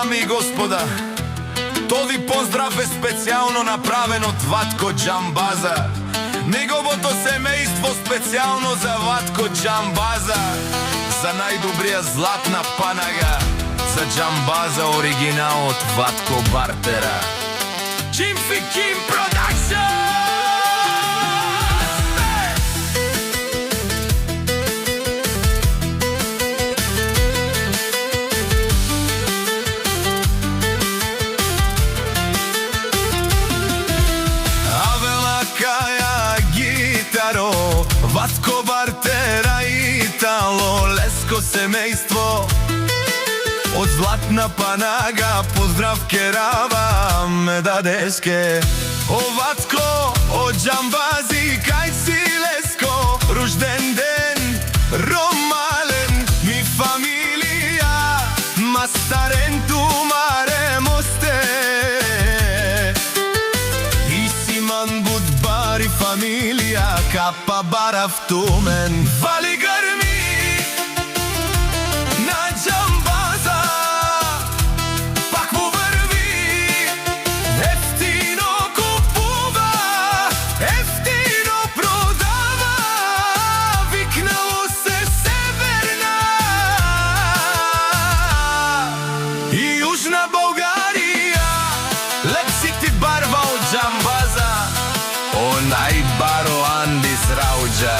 Дами и господа, тови поздрав е специјално направен од Ватко Џамбаза. Неговото семејство специјално за Ватко Џамбаза. За најдобрија златна панага, за Џамбаза оригинал од Ватко Бартера. Џимфи Ким Продакшн! Ватко Бартера и Итало Леско семејство од златна панага, поздрав керава ме дадеске. О Ватко, о Џамбази, кај си Леско, рожден ден, ромален, ми фамилија, мастарен ту маре мосте. Исиман Будбари фамилија, капа барав тумен. Вали грми на Џамбаза, пак му врви, ефтино купува, ефтино продава, викнало се Северна и Јужна Българија. Лепсите барва од Џамбаза, онај баро Андис Рауџа.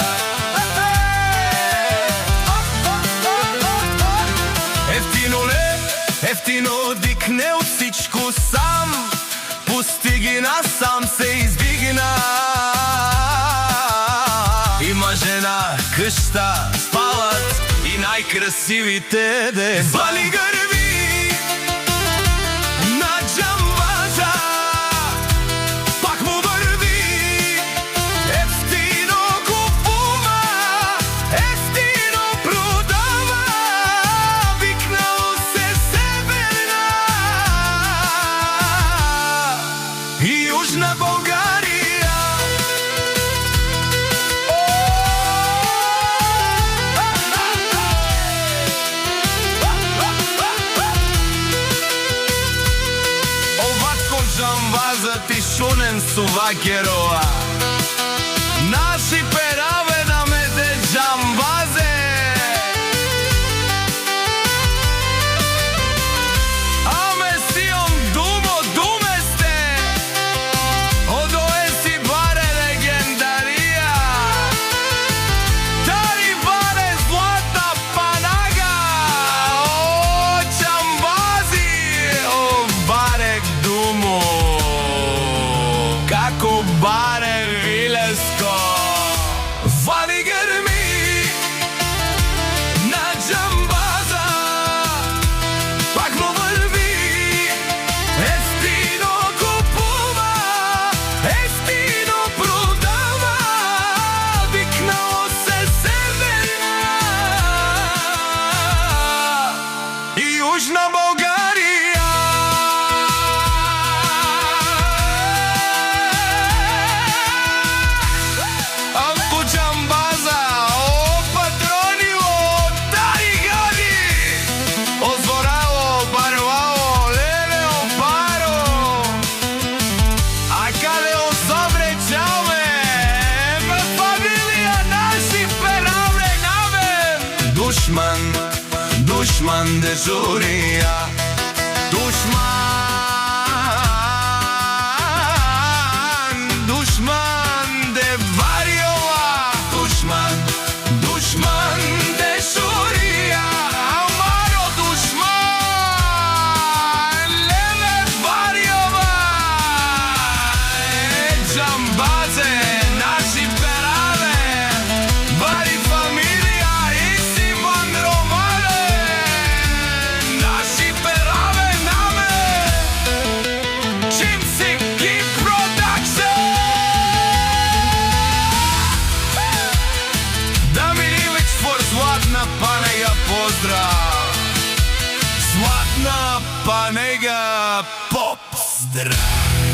Ефтино дикне од всичко сам, пусти ги насам, се издигна. Има жена, къща, спалат и најкрасивите деца. Вали грми на Џамбаза, пак му врви, ефтино купува, ефтино продава, викнало се Северна и Јужна Българија. О Ватко Џамбаза, ти шунен сувакероа, наши пераве на мете Џамбазе. Аме сиом думо думесте, одое си баре легендарија, тари баре злата панага. О Џамбази, о барек думо, како баре Вилеско. Вали грми на Џамбаза, пак му врви, ефтино купува, ефтино продава, викнало се Северна и Јужна Българија. Анко Џамбаза, о патронило, тари гади, о зворало, барвало, лелео, баро, а каде о собречаме, ме фамилија, наши пераве навен. Душман, душман дежурија, душман, душман де вариова, душман, душман де шурија, амаро душман, леле вариова. Џамбазе, наши пераве, бари фамилија, Исиман ромален, наши пераве намен. Џимфи Ким Продакшн! Дамирович фор златна панега, поздрав! Златна панега, поп здрав!